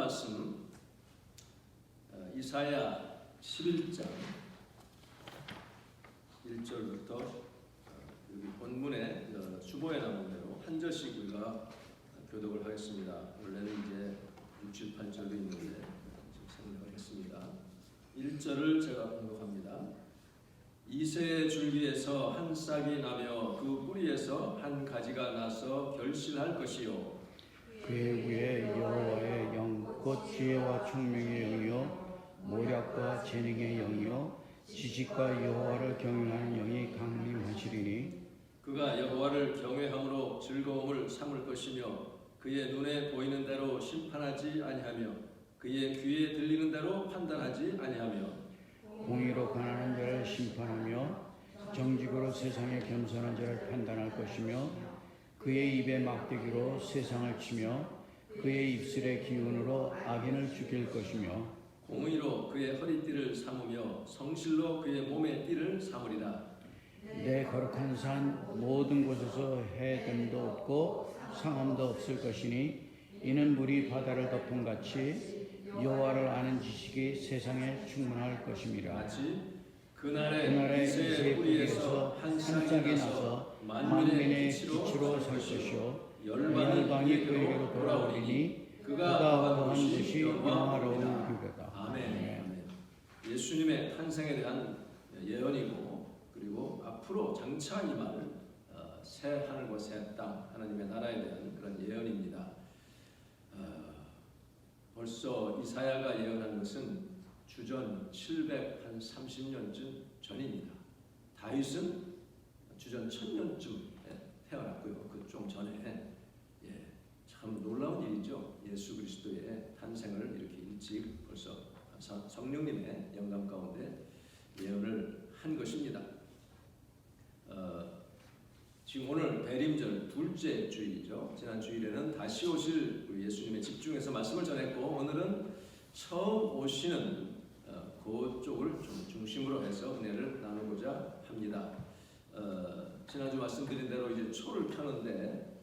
말씀 이사야 11장 1절부터 여기 본문에 주보에 나온 대로 한 절씩 우리가 교독을 하겠습니다. 원래는 이제 6, 7, 8절도 있는데 지금 생략하겠습니다. 1절을 제가 공독합니다. 이새의 줄기에서 한 싹이 나며 그 뿌리에서 한 가지가 나서 결실할 것이요 그의 위에 여호와의 영 곧 지혜와 총명의 영이요 모략과 재능의 영이요 지식과 여호와를 경외하는 영이 강림하시리니 그가 여호와를 경외함으로 즐거움을 삼을 것이며 그의 눈에 보이는 대로 심판하지 아니하며 그의 귀에 들리는 대로 판단하지 아니하며 공의로 가난한 자를 심판하며 정직으로 세상에 겸손한 자를 판단할 것이며 그의 입에 막대기로 세상을 치며 그의 입술의 기운으로 악인을 죽일 것이며 공의로 그의 허리띠를 삼으며 성실로 그의 몸의 띠를 삼으리라. 내 거룩한 산 모든 곳에서 해됨도 없고 상함도 없을 것이니 이는 물이 바다를 덮은 같이 여호와를 아는 지식이 세상에 충만할 것임이라. 마치 그날에 이새의 뿌리에서 한 싹이 나서 만민의 빛으로 설 것이요 열방이 그에게로 돌아오리니 그가 거한 곳이 영화로운 규례다. 아멘. 예수님의 탄생에 대한 예언이고 그리고 앞으로 장차 임할 새 하늘과 새 땅 하나님의 나라에 대한 그런 예언입니다. 벌써 이사야가 예언한 것은 주전 730년쯤 전입니다. 다윗은 주전 1000년쯤 태어났고요. 그 좀 전에 참 놀라운 일이죠. 예수 그리스도의 탄생을 이렇게 일찍 벌써 성령님의 영감 가운데 예언을 한 것입니다. 지금 오늘 대림절 둘째 주일이죠. 지난 주일에는 다시 오실 우리 예수님의 집중해서 말씀을 전했고 오늘은 처음 오시는 그쪽을 좀 중심으로 해서 은혜를 나누고자 합니다. 지난주 말씀드린 대로 이제 초를 켜는데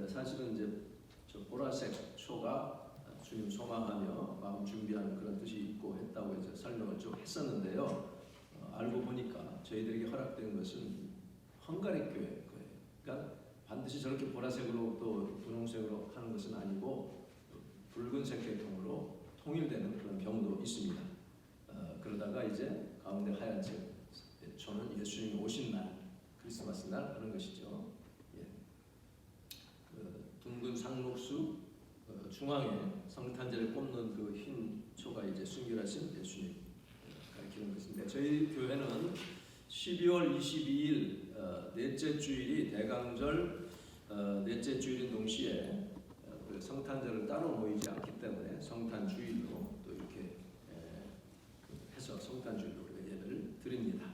사실은 이제 저 보라색 초가 주님 소망하며 마음 준비하는 그런 뜻이 있고 했다고 이제 설명을 좀 했었는데요. 알고 보니까 저희들에게 허락된 것은 헝가리 교회 거예요. 그러니까 반드시 저렇게 보라색으로 또 분홍색으로 하는 것은 아니고 붉은색 계통으로 통일되는 그런 경우도 있습니다. 그러다가 이제 가운데 하얀색 초는 예수님이 오신 날 크리스마스 날 하는 것이죠. 둥근 상록수 중앙에 성탄절에 꼽는 그 흰 초가 이제 순결하신 예수님 가리키는 것인데 저희 교회는 12월 22일 넷째 주일이 대강절 넷째 주일인 동시에 그 성탄절을 따로 모이지 않기 때문에 성탄주일로 또 이렇게 해서 성탄주일로 우리가 예배를 드립니다.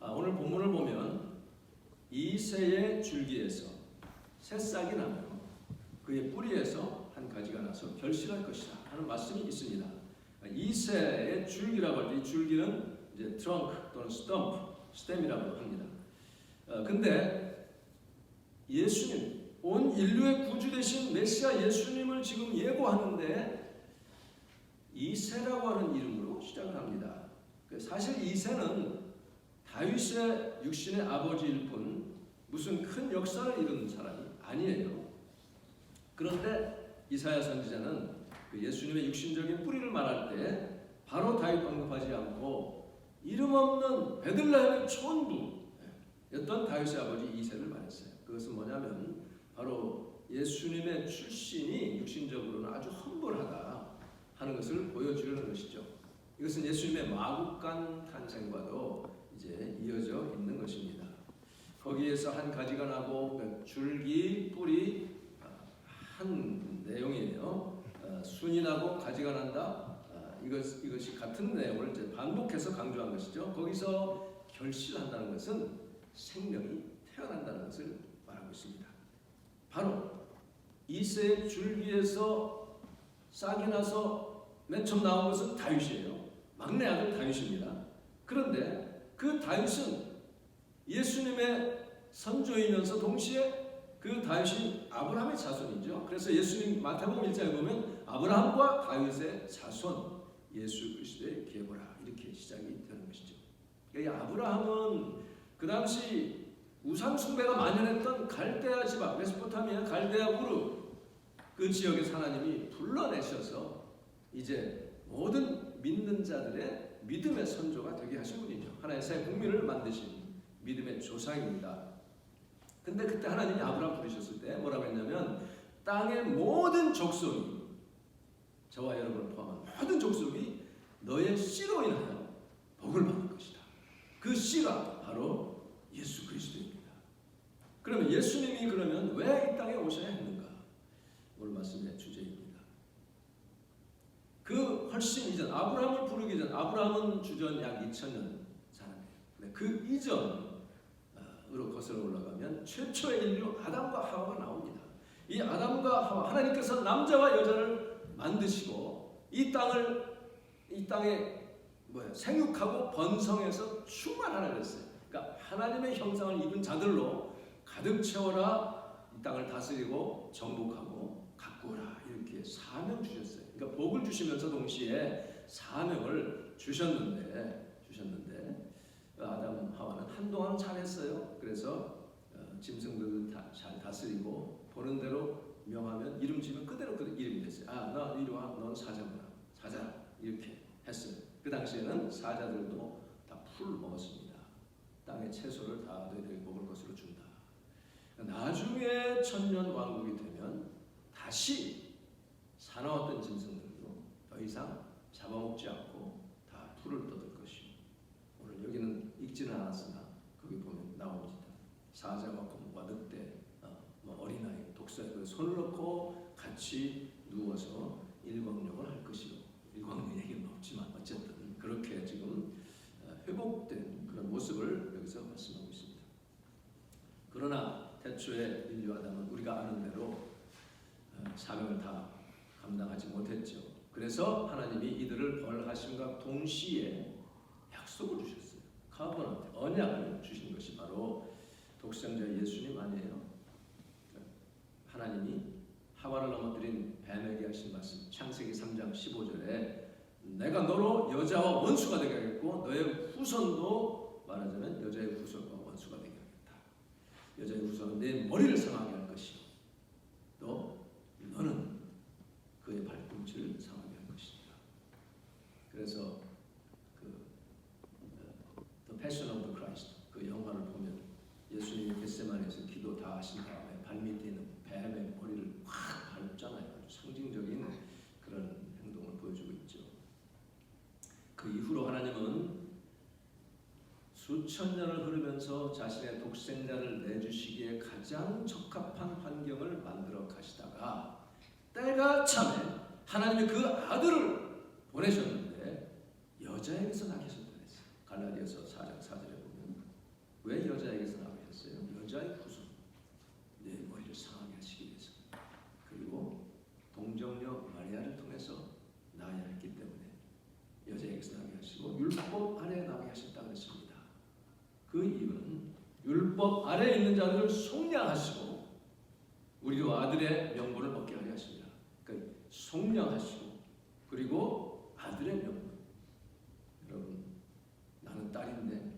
오늘 본문을 보면 이새의 줄기에서 새싹이 나며 그의 뿌리에서 한 가지가 나서 결실할 것이다 하는 말씀이 있습니다. 이새의 줄기라고 할 때 이 줄기는 이제 트렁크 또는 스템이라고 합니다. 근데 예수님, 온 인류의 구주 되신 메시아 예수님을 지금 예고하는데 이새라고 하는 이름으로 시작을 합니다. 사실 이새는 다윗의 육신의 아버지일 뿐 무슨 큰 역사를 이룬 사람이 아니에요. 그런데 이사야 선지자는 그 예수님의 육신적인 뿌리를 말할 때 바로 다윗 언급하지 않고 이름 없는 베들레헴의 촌부였던 다윗의 아버지 이새를 말했어요. 그것은 뭐냐면 바로 예수님의 출신이 육신적으로는 아주 험불하다 하는 것을 보여주려는 것이죠. 이것은 예수님의 마국간 탄생과도 이제 이어져 있는 것입니다. 거기에서 한 가지가 나고 줄기, 뿌리 한 내용이에요. 순이 나고 가지가 난다. 이것이 같은 내용을 이제 반복해서 강조한 것이죠. 거기서 결실한다는 것은 생명이 태어난다는 것을 말하고 있습니다. 바로 이새의 줄기에서 싹이 나서 맨 처음 나온 것은 다윗이에요. 막내 아들 다윗입니다. 그런데 그 다윗은 예수님의 선조이면서 동시에 그 다윗이 아브라함의 자손이죠. 그래서 예수님 마태복음 1장에 보면 아브라함과 다윗의 자손 예수 그리스도의 계보라 이렇게 시작이 되는 것이죠. 이 아브라함은 그 당시 우상 숭배가 만연했던 갈대아 지방 메소포타미아 갈대아 우르 그 지역에서 하나님이 불러내셔서 이제 모든 믿는 자들의 믿음의 선조가 되게 하신 분이죠. 하나의 새 국민을 만드신 믿음의 조상입니다. 근데 그때 하나님이 아브라함 부르셨을 때 뭐라고 했냐면 땅의 모든 족속이 저와 여러분을 포함한 모든 족속이 너의 씨로 인하여 복을 받을 것이다. 그 씨가 바로 예수 그리스도입니다. 그러면 예수님이 그러면 왜 이 땅에 오셔야 했는가? 오늘 말씀의 주제입니다. 그 훨씬 이전 아브라함을 부르기 전 아브라함은 주전 약 2000년 사람이에요. 그 이전으로 거슬러 올라가면 최초의 인류 아담과 하와가 나옵니다. 이 아담과 하와 하나님께서 남자와 여자를 만드시고 이 땅에 생육하고 번성해서 충만하라 그랬어요. 그러니까 하나님의 형상을 입은 자들로 가득 채워라 이 땅을 다스리고 정복하고 가꾸어라 이렇게 사명 주셨어요. 그러니까 복을 주시면서 동시에 사명을 주셨는데 아담 하와는 한동안 잘했어요. 그래서 짐승들을 잘 다스리고 보는 대로 명하면 이름 지면 그대로 이름이 됐어요. 너 이리 와, 넌 사자구나, 사자 이렇게 했어요. 그 당시에는 사자들도 다 풀 먹었습니다. 땅의 채소를 다 너희들이 먹을 것으로 준다. 나중에 천년 왕국이 되면 다시 사나웠던 짐승들도 더 이상 잡아먹지 않고 다 풀을 뜯을 것이요. 오늘 여기는 읽지는 않았으나 거기 보면 나옵니다. 사자와 곰과 늑대, 어린아이, 독사에 손을 넣고 같이 누워서 일광욕을 할 것이요. 일광욕 얘기는 없지만 어쨌든 그렇게 지금 회복된 그런 모습을 여기서 말씀하고 있습니다. 그러나 태초의 인류 아담은 우리가 아는 대로 사명을 다 감당하지 못했죠. 그래서 하나님이 이들을 벌하심과 동시에 약속을 주셨어요. 커버넌트, 언약을 주신 것이 바로 독생자 예수님 아니에요. 하나님이 하와를 넘어뜨린 뱀에게 하신 말씀 창세기 3장 15절에 내가 너로 여자와 원수가 되게 하겠고 너의 후손도 말하자면 여자의 후손과 원수가 되게 하겠다. 여자의 후손은 내 머리를 상하게 할 것이요 또 너는 그의 발꿈치를 상하게 할 것이다. 그래서 The Passion of the Christ 그 영화를 보면 예수님이 겟세마네에서 기도 다 하신 다음에 발밑에 있는 뱀의 머리를 확 밟잖아요. 아주 상징적인 그런 행동을 보여주고 있죠. 그 이후로 하나님은 수천 년을 흐르면서 자신의 독생자를 내주시기에 가장 적합한 환경을 만들어 가시다가 때가 차면 하나님이 그 아들을 보내셨는데 여자에게서 나게 하셨다 그랬어요. 갈라디아서 4장 4절에 보면 왜 여자에게서 나게 했어요? 여자의 후손 내 머리를 상하게 하시기 위해서 그리고 동정녀 마리아를 통해서 낳아야 했기 때문에 여자에게서 나게 하시고 율법 아래에 나게 하셨다 그랬습니다. 그 이유는 율법 아래에 있는 자들을 속량하시고 우리도 아들의 명분을 얻게 하려 하십니다. 그러니까 속량하시고 그리고 아들의 명분. 여러분 나는 딸인데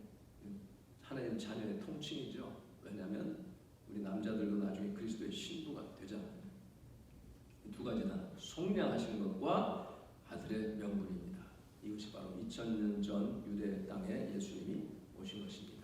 하나님 자녀의 통칭이죠. 왜냐하면 우리 남자들도 나중에 그리스도의 신부가 되잖아요. 두 가지 다 속량하시는 것과 아들의 명분입니다. 이것이 바로 2000년 전 유대 땅에 예수님이 오신 것입니다.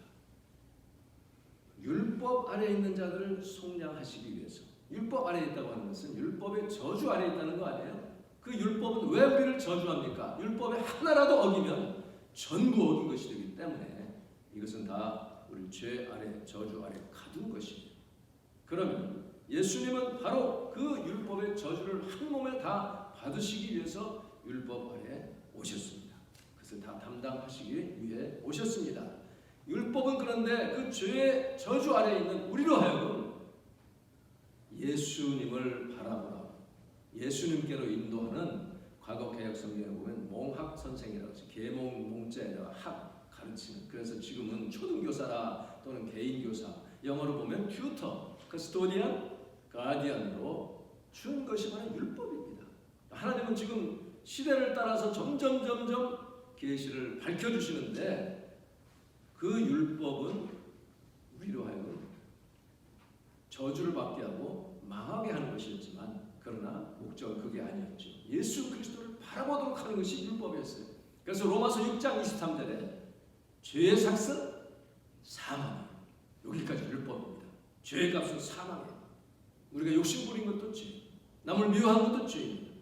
율법 아래에 있는 자들을 속량하시기 위해서 율법 아래에 있다고 하는 것은 율법의 저주 아래에 있다는 거 아니에요? 그 율법은 왜 우리를 저주합니까? 율법의 하나라도 어기면 전부 어긴 것이 되기 때문에 이것은 다 우리 죄 아래 저주 아래 가둔 것입니다. 그러면 예수님은 바로 그 율법의 저주를 한 몸에 다 받으시기 위해서 율법 아래에 오셨습니다. 그것을 다 담당하시기 위해 오셨습니다. 율법은 그런데 그 죄의 저주 아래에 있는 우리로 하여금 예수님을 바라보라 예수님께로 인도하는 과거 개혁 성경에 보면 몽학 선생이라고 해서 계몽 몽자에다가 학 가르치는 그래서 지금은 초등교사라 또는 개인교사 영어로 보면 튜터, 커스토디안, 가디언으로 준 것이 바로 율법입니다. 하나님은 지금 시대를 따라서 점점 계시를 밝혀주시는데 그 율법은 우리로 하여금 저주를 받게 하고 망하게 하는 것이었지만 그러나 목적은 그게 아니었죠. 예수 그리스도를 바라보도록 하는 것이 율법이었어요. 그래서 로마서 6장 23절에 죄의 삭은 사망이에요. 여기까지 율법입니다. 죄의 값은 사망이에요. 우리가 욕심 부린 것도 죄, 남을 미워한 것도 죄입니다.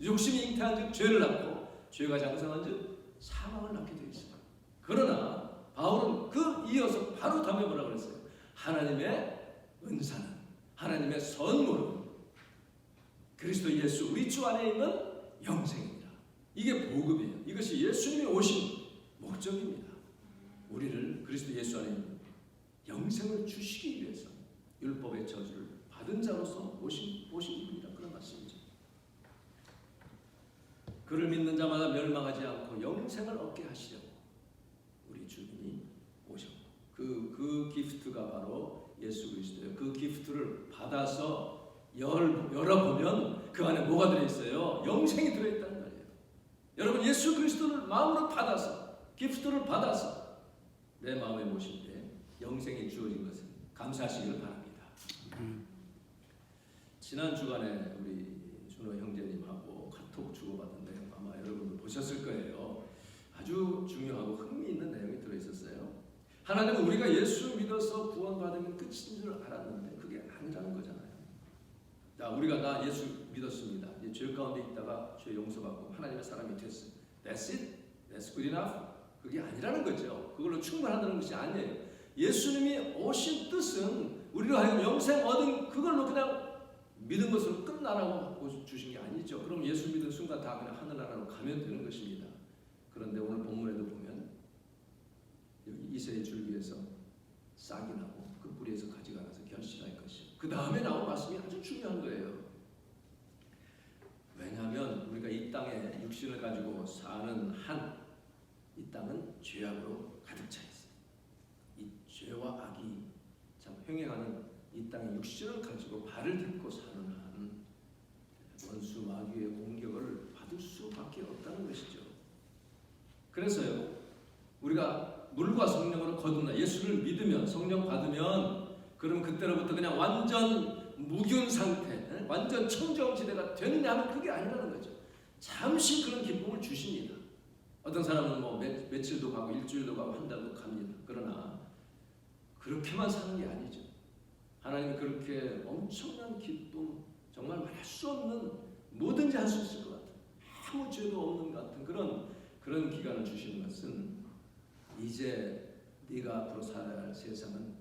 욕심이 잉태한 즉 죄를 낳고 죄가 장성한 즉 사망을 낳게 되어 있어요. 그러나 바울은 그 이어서 바로 다음에 뭐라고 그랬어요? 하나님의 은사는, 하나님의 선물은 그리스도 예수 우리 주 안에 있는 영생입니다. 이게 복음이에요. 이것이 예수님이 오신 목적입니다. 우리를 그리스도 예수 안에 있는 영생을 주시기 위해서 율법의 저주를 받은 자로서 오신 분이라 그런 말씀이죠. 그를 믿는 자마다 멸망하지 않고 영생을 얻게 하시려고 우리 주님이 오셨고 그 기프트가 바로 예수 그리스도예요. 그 기프트를 받아서 열어보면 그 안에 뭐가 들어있어요? 영생이 들어있다는 말이에요. 여러분 예수 그리스도를 마음으로 받아서 기프트를 받아서 내 마음에 모실 때 영생이 주어진 것을 감사하시기를 바랍니다. 지난 주간에 우리 준호 형제님하고 카톡 주고받은 내용 아마 여러분도 보셨을 거예요. 아주 중요하고 흥미있는 내용이 들어있었어요. 하나님은 우리가 예수 믿어서 구원받으면 끝인 줄 알았는데 그게 아니라는 거잖아요. 자, 우리가 나 예수 믿었습니다. 이제 죄 가운데 있다가 죄 용서받고 하나님의 사람이 됐어요. That's it? That's good enough? 그게 아니라는 거죠. 그걸로 충분하다는 것이 아니에요. 예수님이 오신 뜻은 우리로 하여금 영생 얻은 그걸로 그냥 믿은 것으로 끝나라고 주신 게 아니죠. 그럼 예수 믿은 순간 다 그냥 하늘나라로 가면 되는 것입니다. 그런데 오늘 본문에도 보면 여기 이새의 줄기에서 싹이 나고 그 뿌리에서 가지가 나서 결실할 것이요. 그 다음에 나온 말씀이 아주 중요한 거예요. 왜냐하면 우리가 이 땅에 육신을 가지고 사는 한 이 땅은 죄악으로 가득 차 있어요. 이 죄와 악이 참 횡행하는 이 땅의 육신을 가지고 발을 딛고 사는 한 원수 마귀의 공격을 받을 수밖에 없다는 것이죠. 그래서요 우리가 물과 성령으로 거듭나 예수를 믿으면 성령 받으면 그럼 그때로부터 그냥 완전 무균 상태, 완전 청정지대가 되느냐 하면 그게 아니라는 거죠. 잠시 그런 기쁨을 주십니다. 어떤 사람은 뭐 며칠도 가고 일주일도 가고 한 달도 갑니다. 그러나 그렇게만 사는 게 아니죠. 하나님이 그렇게 엄청난 기쁨, 정말 말할 수 없는 뭐든지 할 수 있을 것 같은 아무 죄도 없는 것 같은 그런 기간을 주시는 것은 이제 네가 앞으로 살아야 할 세상은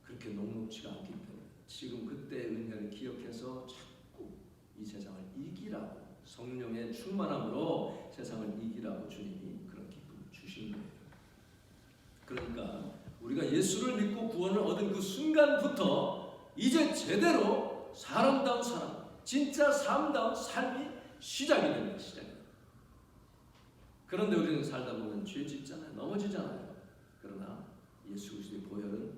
그렇게 녹록지가 않기 때문에 지금 그때의 은혜를 기억해서 자꾸 이 세상을 이기라고 성령의 충만함으로 세상을 이기라고 주님이 그런 기쁨을 주신 거예요. 그러니까 우리가 예수를 믿고 구원을 얻은 그 순간부터 이제 제대로 사람다운 사람, 진짜 삶다운 삶이 시작이 됩니다. 그런데 우리는 살다 보면 죄 짓잖아요. 넘어지잖아요. 그러나 예수 그리스도의 보혈은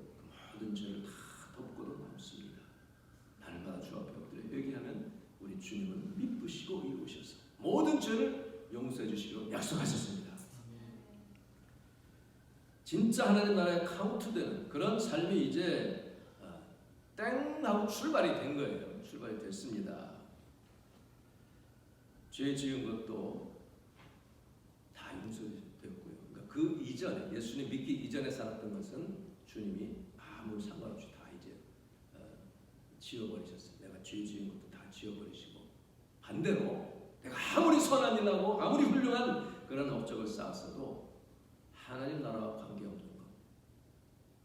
모든 죄를 다 덮고도 남습니다. 날마다 주 앞에 엎드려 회개하면 우리 주님은 미쁘시고 이루셔서 모든 죄를 용서해 주시기로 약속하셨습니다. 진짜 하나님 나라에 카운트되는 그런 삶이 이제 땡 하고 출발이 된 거예요. 출발이 됐습니다. 죄 지은 것도 다 용서됐고요. 그러니까 그 이전에 예수님 믿기 이전에 살았던 것은 주님이 아무 상관없이 다 이제 지워버리셨어요. 내가 죄 지은 것도 다 지워버리시고 반대로 내가 아무리 선한 일 하고 아무리 훌륭한 그런 업적을 쌓았어도 하나님 나라와 관계없는 것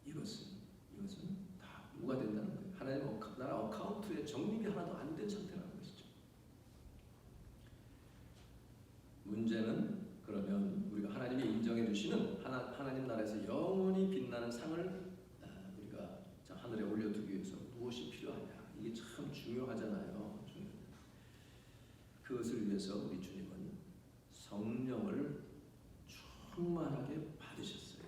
이것은 다 무가 된다는 거예요. 하나님 나라 어카운트에 적립이 하나도 안 된 상태라는 것이죠. 문제는 그러면 우리가 하나님이 인정해 주시는 하나님 나라에서 영원히 빛나는 상을 우리가 하늘에 올려두기 위해서 무엇이 필요하냐 이게 참 중요하잖아요. 그것을 위해서 우리 주님은 성령을 충만하게 받으셨어요.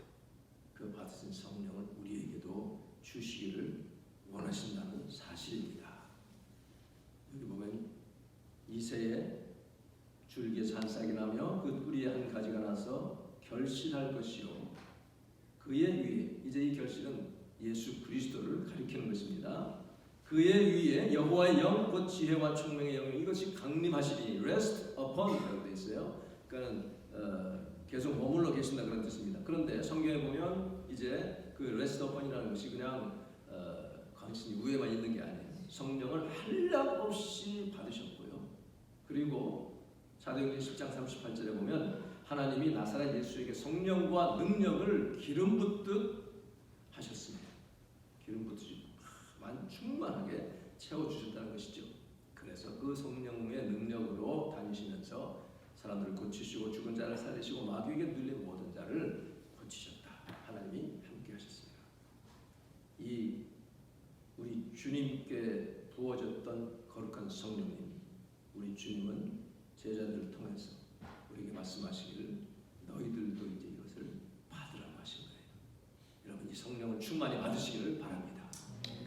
그 받으신 성령을 우리에게도 주시기를 원하신다는 사실입니다. 여기 보면 이새의 뿌리에 한 가지가 나서 결실할 것이요 그의 위에 이제 이 결실은 예수 그리스도를 가리키는 것입니다. 그의 위에 여호와의 영 곧 지혜와 총명의 영 이것이 강림하시니 rest upon이라고 되어 있어요. 그러니까 계속 머물러 계신다 그런 뜻입니다. 그런데 성경에 보면 이제 그 rest upon이라는 것이 그냥 당신이 위에만 있는 게 아니에요. 성령을 한량 없이 받으셨고요. 그리고 사도행전 10장 38절에 보면 하나님이 나사렛 예수에게 성령과 능력을 기름 붓듯 하셨습니다. 기름 붓듯이 충만하게 채워주셨다는 것이죠. 그래서 그 성령의 능력으로 다니시면서 사람들을 고치시고 죽은 자를 살리시고 마귀에게 눌린 모든 자를 고치셨다. 하나님이 함께 하셨습니다. 이 우리 주님께 부어졌던 거룩한 성령님, 우리 주님은 제자들을 통해서 우리에게 말씀하시기를 너희들도 이제 이것을 받으라고 하신 거예요. 여러분 이 성령을 충만히 받으시기를 바랍니다.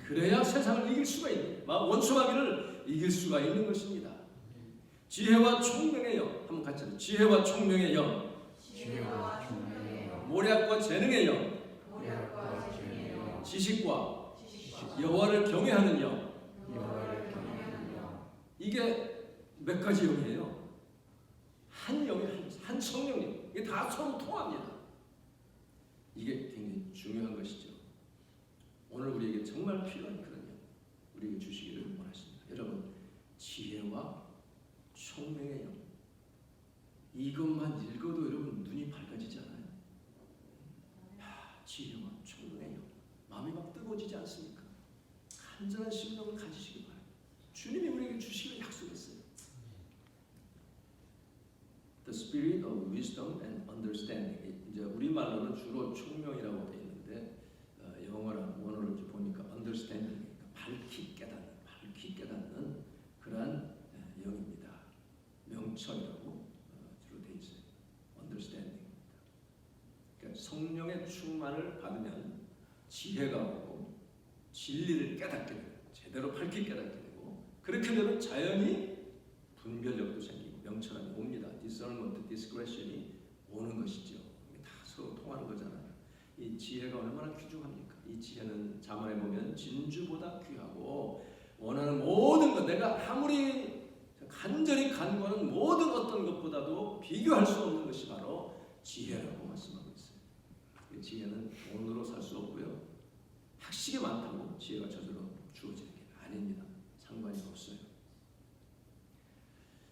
그래야 세상을 이길 수가 있는, 원수마귀를 이길 수가 있는 것입니다. 지혜와 총명의 영, 한번 같이 하죠. 지혜와 총명의 영, 지혜와 총명의 영, 모략과 재능의 영, 모략과 재능의 영, 지식과 여호와를 경외하는 영, 여호와를 경외하는 영. 이게 몇 가지 영이에요. 한 영이 한 성령님, 이게 다 서로 통합니다. 이게 굉장히 중요한 것이죠. 오늘 우리에게 정말 필요한 그런 영, 우리에게 주시기를 원하십니다. 여러분, 지혜와 총명의 영, 이것만 읽어도 여러분 눈이 밝아지지 않아요? 지혜와 총명의 영, 마음이 막 뜨거워지지 않습니까? 간절한 심령을 가지시기 바랍니다. 주님이 우리에게 주시기를 약속했어요. The spirit of wisdom and understanding. 이제 우리말로는 주로 총명이라고 되어 있는데 영어랑 원어를 보니까 understanding, 밝히 깨닫는 그러한 영입니다. 명철이라고 주로 되어 있어요. understanding입니다. 그러니까 성령의 충만을 받으면 지혜가 오고 진리를 깨닫게 되고 제대로 밝히 깨닫게 되고 그렇게 되면 자연히 분별력도 생기고 명철함이 옵니다. discernment, discretion이 오는 것이죠. 이게 다 서로 통하는 거잖아요. 이 지혜가 얼마나 귀중합니까? 이 지혜는 잠언에 보면 진주보다 귀하고 원하는 모든 것, 내가 아무리 간절히 간구하는 모든 어떤 것보다도 비교할 수 없는 것이 바로 지혜라고 말씀하고 있어요. 이 지혜는 돈으로 살 수 없고요. 학식이 많다고 지혜가 저절로 주어지는 게 아닙니다. 상관이 없어요.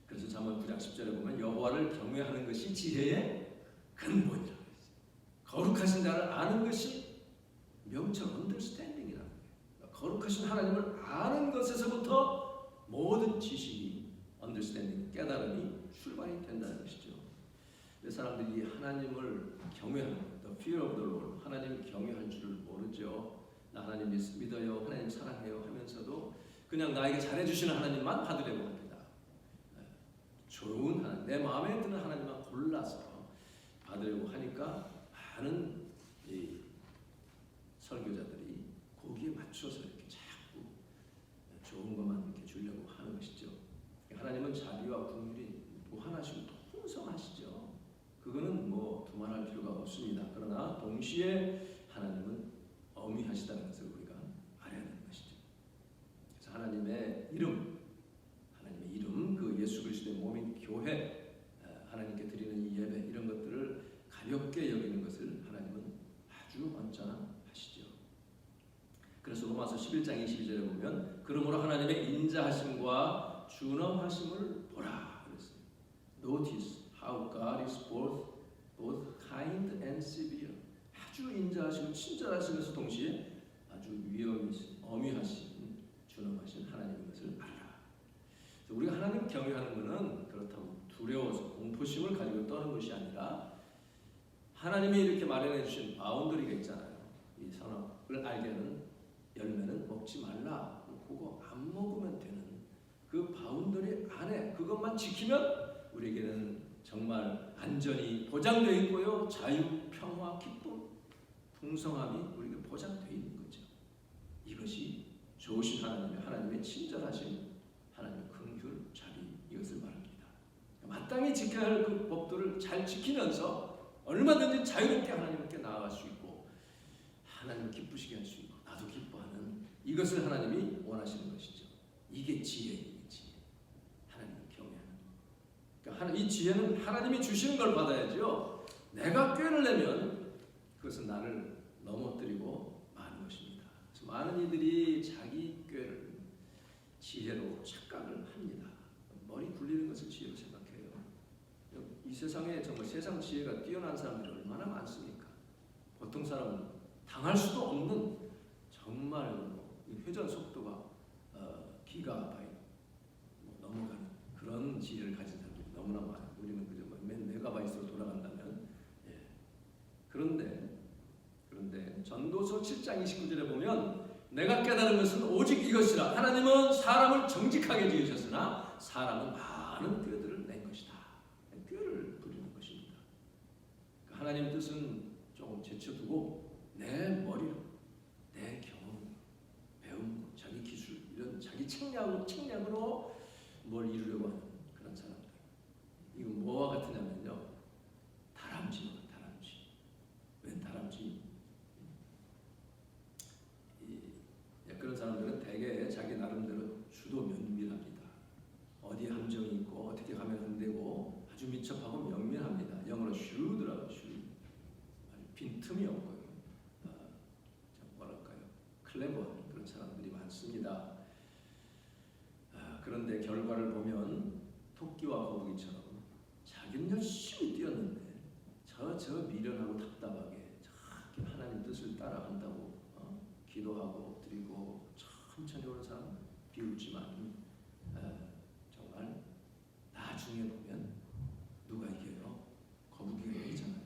그래서 잠언 9장 10절에 보면 여호와를 경외하는 것이 지혜의 근본이라고 했어요. 거룩하신 자를 아는 것이 명철 언더스탠딩이라는 거예요. 거룩하신 하나님을 아는 것에서부터 모든 지식이 언더스탠딩, 깨달음이 출발이 된다는 것이죠. 사람들이 하나님을 경외하는 the fear of the Lord, 하나님을 경외할 줄을 모르죠. 나 하나님 믿어요, 하나님 사랑해요 하면서도 그냥 나에게 잘해주시는 하나님만 받으려고 합니다. 좋은 하나님, 내 마음에 드는 하나님만 골라서 받으려고 하니까 많은 이 설교자들이 거기에 맞춰서 이렇게 자꾸 좋은 것만 이렇게 주려고 하는 것이죠. 하나님은 자비와 긍휼이 무한하시고 풍성하시죠. 그거는 뭐 두말할 필요가 없습니다. 그러나 동시에 하나님은 어미하시다는 것을 우리가 알아야 되는 것이죠. 그래서 하나님의 이름, 그 예수 그리스도의 몸인 교회, 하나님께 드리는 이 예배 이런 것들을 가볍게 여기는 것을 하나님은 아주 언짢아하시죠. 그래서 로마서 11장 22절에 보면 그러므로 하나님의 인자하심과 준엄하심을 보라 그랬어요. Notice how God is both kind and severe. 아주 인자하시고 친절하시면서 동시에 아주 어미하신 준엄하신 하나님인 것을 알아라. 우리가 하나님 경외하는 것은 그렇다고 두려워서 공포심을 가지고 떠는 것이 아니라 하나님이 이렇게 마련해 주신 바운더리가 있잖아요. 이 선악을 알게 하는 열매는 먹지 말라. 그거 안 먹으면 되는 그 바운더리 안에 그것만 지키면 우리에게는 정말 안전이 보장되어 있고요. 자유, 평화, 기쁨, 풍성함이 우리에게 보장되어 있는 거죠. 이것이 좋으신 하나님의 친절하신 하나님의 긍휼, 자비 이것을 말합니다. 마땅히 지켜야 할 그 법도를 잘 지키면서 얼마든지 자유롭게 하나님께 나아갈 수 있고 하나님을 기쁘시게 할 수 있고 나도 기뻐하는 이것을 하나님이 원하시는 것이죠. 이게 지혜입니다. 지혜. 하나님을 경외하는. 그러니까 이 지혜는 하나님이 주시는 걸 받아야죠. 내가 꾀를 내면 그것은 나를 넘어뜨리고 마는 것입니다. 그래서 많은 이들이 자기 꾀를 지혜로 착각을 합니다. 머리 굴리는 것을 지혜로 생각해요. 이 세상에 정말 세상 지혜가 뛰어난 사람들이 얼마나 많습니까? 보통 사람은 당할 수도 없는 정말 회전 속도가 기가바이트 넘어가는 그런 지혜를 가진 사람들이 너무나 많아요. 우리는 그저 몇 메가바이트로 돌아간다면 그런데 전도서 7장 29절에 보면 내가 깨달은 것은 오직 이것이라 하나님은 사람을 정직하게 지으셨으나 사람은 많은 꾀들을 낸 것이다. 꾀를 부리는 것입니다. 그러니까 하나님 뜻은 조금 제쳐두고 내 머리로 내 경험, 배움, 자기 기술 이런 자기 책략으로 뭘 이루려고 하는 그런 사람들. 이건 뭐와 같으냐면요. 다람쥐입니다. 다람쥐. 웬 다람쥐? 그런 사람들은 대개 자기 나름대로 주도 면밀합니다. 어디에 함정이 있고 어떻게 하면 안 되고 아주 민첩하고 명밀합니다. 영어로 shrewd라고 shrewd. 빈틈이 없고요. 뭐랄까요? 클레버한 그런 사람들이 많습니다. 그런데 결과를 보면 토끼와 거북이처럼 자기는 열심히 뛰었는데 저 미련하고 답답하게 자기 하나님 뜻을 따라간다고 기도하고 드리고 천천히 오는 사람 비웃지만 정말 나중에 보면 누가 이겨요? 거북이가 이기잖아요.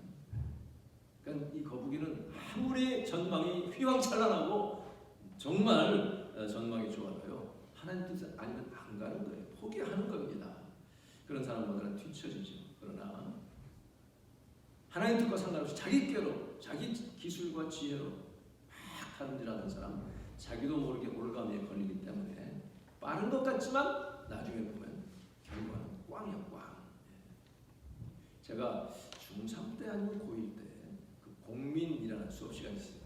그러니까 이 거북이는 아무리 전망이 휘황찬란하고 정말 전망이 좋아도요 하나님 뜻이 아니면 안 가는 거예요. 포기하는 겁니다. 그런 사람보다는 뒤처지죠. 그러나 하나님 뜻과 상관없이 자기 꾀로 자기 기술과 지혜로 막 다름질하는 사람 자기도 모르게 올가미에 걸리기 때문에 빠른 것 같지만 나중에 보면 결과는 꽝이야 꽝. 제가 중3 때 아니면 고1 때 그 공민이라는 수업 시간이 있어요.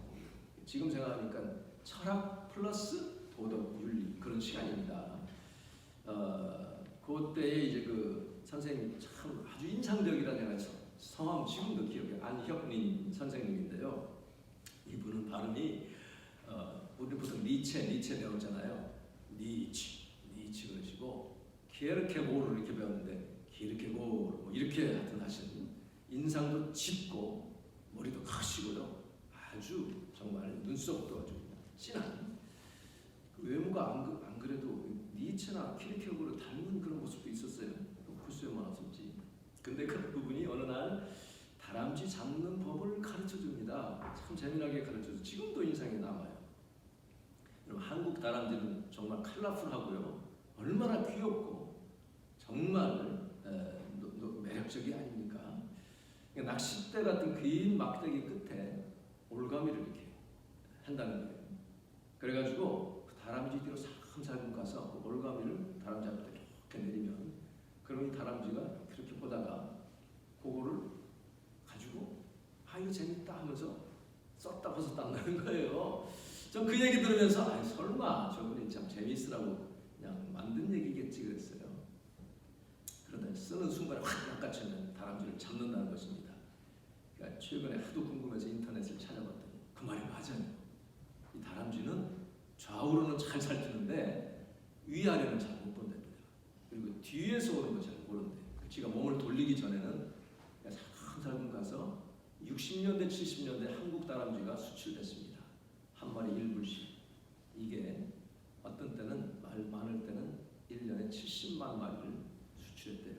지금 생각하니까 철학 플러스 도덕 윤리 그런 시간입니다. 그때에 이제 그 선생님 참 아주 인상적이라 제가 성함 지금도 기억해. 안혁린 선생님인데요. 이분은 발음이 우리 보통 니체 배웠잖아요. 니치 그러시고 키에르케고르를 이렇게 배웠는데 키에르케고르 뭐 이렇게 하여튼 하시는 인상도 짙고 머리도 크시고요. 아주 정말 눈썹도 아주 진한 그 외모가 안 그래도 니체나 키에르케고르를 닮은 그런 모습도 있었어요. 글쎄만 없었지. 근데 그 부분이 어느 날 다람쥐 잡는 법을 가르쳐 줍니다. 참 재미나게 가르쳐서 지금도 인상에 남아요. 여러분 한국 다람쥐는 정말 컬러풀하고요. 얼마나 귀엽고 정말 매력적이 아닙니까? 그러니까 낚싯대 같은 긴 막대기 끝에 올가미를 이렇게 한다는 거예요. 그래가지고 그 다람쥐 뒤로 살금살금 가서 그 올가미를 다람쥐 앞에 이렇게 내리면 그럼 이 다람쥐가 그렇게 보다가 그거를 가지고 이거 재밌다 하면서 썼다 벗었다 한다는 거예요. 전 그 얘기 들으면서 설마 저분이 참 재밌으라고 그냥 만든 얘기겠지 그랬어요. 그러다 쓰는 순간에 확 낚아채면 다람쥐를 잡는다는 것입니다. 그러니까 최근에 하도 궁금해서 인터넷을 찾아봤더니 그 말이 맞아요. 이 다람쥐는 좌우로는 잘 살피는데 위아래는 잘 못 본답니다. 그리고 뒤에서 오는 거 잘 모른대. 지가 몸을 돌리기 전에는 살금살금 가서 60년대 70년대 한국 다람쥐가 수출됐습니다. 한 마리 1불씩. 이게 어떤 때는 많을 때는 1년에 70만 마리를 수출했대요.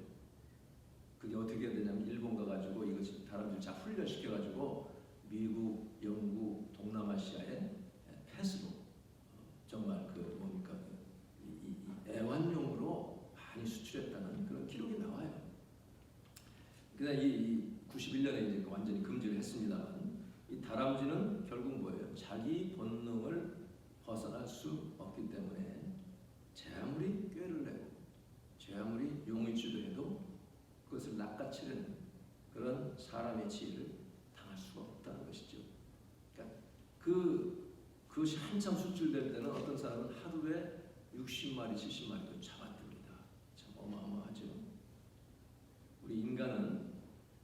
그게 어떻게 되냐면 일본 가가지고 이것을 다람쥐를 잘 훈련시켜가지고 미국, 영국, 동남아시아에 펫으로 정말 그 뭡니까 이 애완용으로 많이 수출했다는 그런 기록이 나와요. 그다음 이 91년에 이제 완전히 금지를 했습니다만 이 다람쥐는 결국 뭐예요? 자기 본능을 벗어날 수 없기 때문에 제 아무리 꾀를 내고 제 아무리 용의 주도해도 그것을 낚아채려는 그런 사람의 지혜를 당할 수가 없다는 것이죠. 그러니까 그것이 한참 수출될 때는 어떤 사람은 하루에 60마리, 70마리도 잡아듭니다. 참 어마어마하죠. 우리 인간은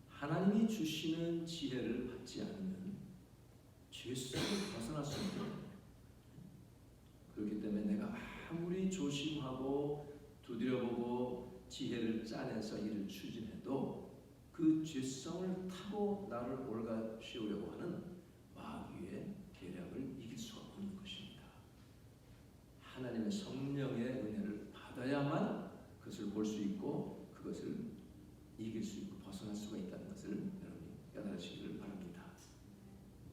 하나님이 주시는 지혜를 받지 않으면 죄 속을 벗어날 수 없는, 그렇기 때문에 내가 아무리 조심하고 두드려보고 지혜를 짜내서 이를 추진해도 그 죄성을 타고 나를 올가시우려고 하는 마귀의 계략을 이길 수가 없는 것입니다. 하나님의 성령의 은혜를 받아야만 그것을 볼 수 있고 그것을 이길 수 있고 벗어날 수가 있다는 것을 여러분이 깨달으시기를 바랍니다.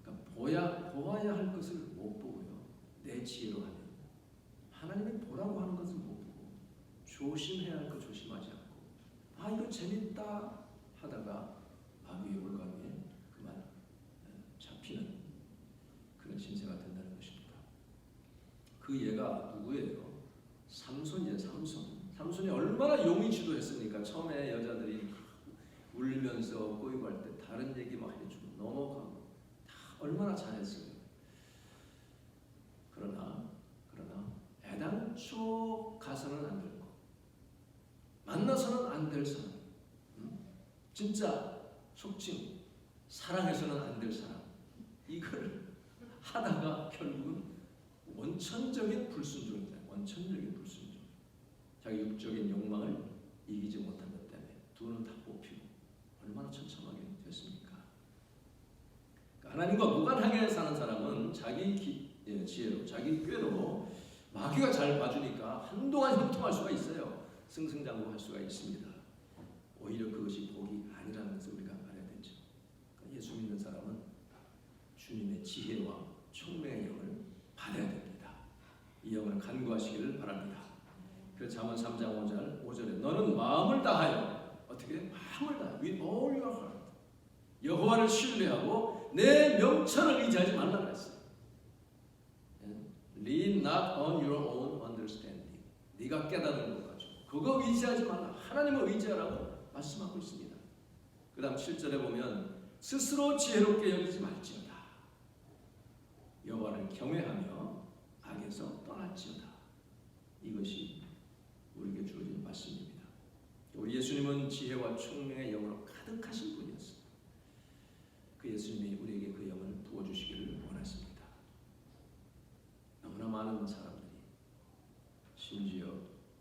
그러니까 보아야 할 것을 못 보고요, 내 지혜로 하면 하나님이 보라고 하는 것을 못 보고 조심해야 할 것 조심하지 않고 이거 재밌다 하다가 마귀의 올가미에 그만 잡히는 그런 신세가 된다는 것입니다. 그 얘가 누구예요? 삼손이에요. 삼손이 얼마나 용이 주도했습니까? 처음에 여자들이 울면서 꼬이고 할 때 다른 얘기 막 해주고 넘어가고 다 얼마나 잘했어요. 그러나 애당초 가서는 안 될 거, 만나서는 안 될 사람, 진짜 속칭 사랑해서는 안 될 사람, 이걸 하다가 결국은 원천적인 불순종이다. 원천적인 불순종. 자기 육적인 욕망을 이기지 못한 것 때문에 두 눈 다 뽑히고 얼마나 처참하게 됐습니까? 그러니까 하나님과 무관하게 사는 사람은 자기 지혜로, 자기 꾀로 마귀가 잘 봐주니까 한동안 형통할 수가 있어요. 승승장구할 수가 있습니다. 오히려 그것이 복이 아니라는 것을 우리가 알아야 되죠. 그러니까 예수 믿는 사람은 주님의 지혜와 총명의 영을 받아야 됩니다. 이 영을 간구하시기를 바랍니다. 그래서 잠언 3장 5절에 너는 마음을 다하여, 어떻게? 마음을 다하여 with all your heart 여호와를 신뢰하고 내 명철을 의지하지 말라 그랬어요. Lean not on your own understanding. 네가 깨닫는 것 가지고 그거 의지하지 말라. 하나님을 의지하라고 말씀하고 있습니다. 그 다음 7절에 보면 스스로 지혜롭게 여기지 말지어다. 여호와를 경외하며 악에서 떠날지어다. 이것이 우리에게 주어진 말씀입니다. 우리 예수님은 지혜와 총명의 영으로 가득하신 분이었습니다. 그 예수님이 우리에게 그 영을 부어주시기를 원하십니다. 너무나 많은 사람들이, 심지어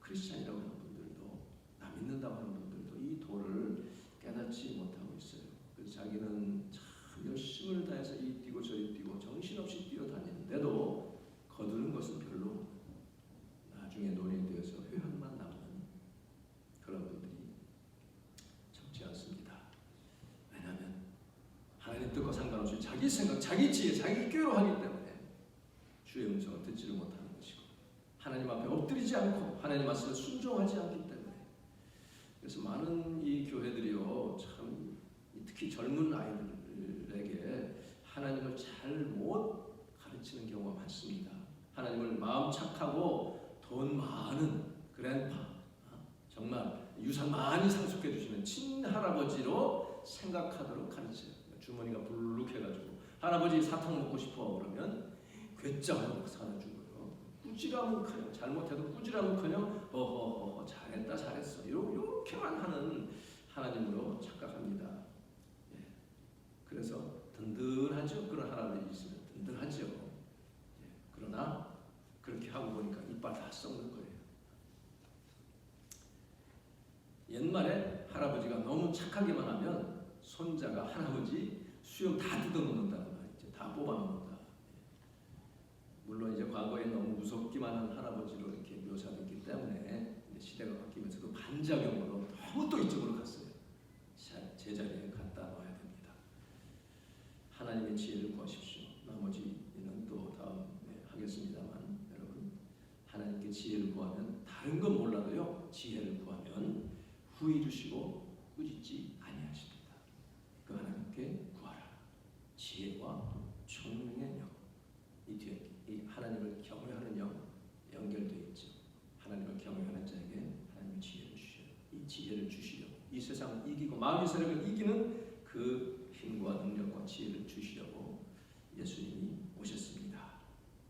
크리스찬이라고 하는 분들도, 나 믿는다고 하는 분들도 이 도를 깨닫지 못하고 있어요. 그래서 자기는 참 열심을 다해서 이 뛰고 저리 뛰고 정신없이 뛰어다니는데도 거두는 것은 별로, 나중에 노인되어서 회한만 남는 그런 분들이 적지 않습니다. 왜냐하면 하나님 뜻과 상관없이 자기 생각, 자기 지혜, 자기 꾀로 하기 때문에 주의 음성을 듣지를 못하는 것이고, 하나님 앞에 엎드리지 않고 하나님 말씀을 순종하지 않기 때문에, 그래서 많은 이 교회들이요, 참 특히 젊은 아이들에게 하나님을 잘 못 가르치는 경우가 많습니다. 하나님을 마음 착하고 돈 많은 그랜파, 정말 유산 많이 상속해 주시는 친할아버지로 생각하도록 가르쳐요. 주머니가 불룩해가지고 할아버지 사탕 먹고 싶어 그러면 괴짜로 사다 주고요. 꾸지람은커녕, 잘못해도 꾸지람은커녕 허허허 잘했어 이렇게만 하는 하나님으로 착각합니다. 예. 그래서 든든하죠. 그런 할아버지 있으면 든든하죠. 예. 그러나 그렇게 하고 보니까 이빨 다 썩는 거예요. 옛말에 할아버지가 너무 착하기만 하면 손자가 할아버지 수염 다 뜯어놓는다는 말이죠. 다 뽑아놓는다. 물론 이제 과거에 너무 무섭기만 한 할아버지로 이렇게 묘사됐기 때문에 시대가 바뀌면서 그 반작용으로 너무 또 이쪽으로 갔어요. 제자리에 갖다 놔야 됩니다. 하나님의 지혜를 구하십시오. 나머지는 또 다음에 하겠습니다만, 여러분 하나님께 지혜를 구하면 다른 건 몰라도요, 지혜를 구하면 후히 주시고 꾸짖지 아니하십니다. 그 하나님께 구하라. 지혜와 총명의 영, 이 뒤에 이 하나님을 경외하는 영 연결되어 있죠. 하나님을 경외하는 자에게 하나님의 지혜를 주셔요. 이 지혜를 주시려고 이 세상을 이기고 마귀 세력을 이기는 그 힘과 능력과 지혜를 주시려고 예수님이 오셨습니다.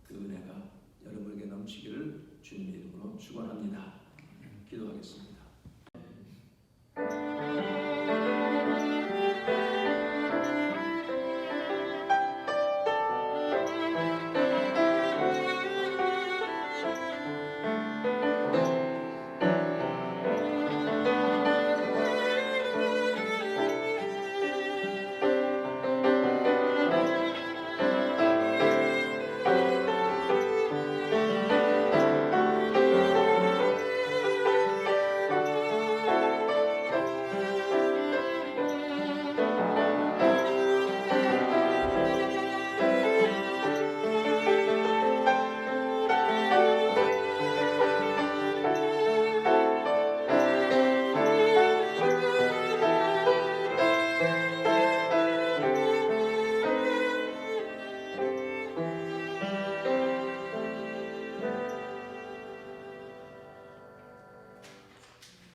그 은혜가 여러분에게 넘치기를 주님의 이름으로 축원합니다. 기도하겠습니다.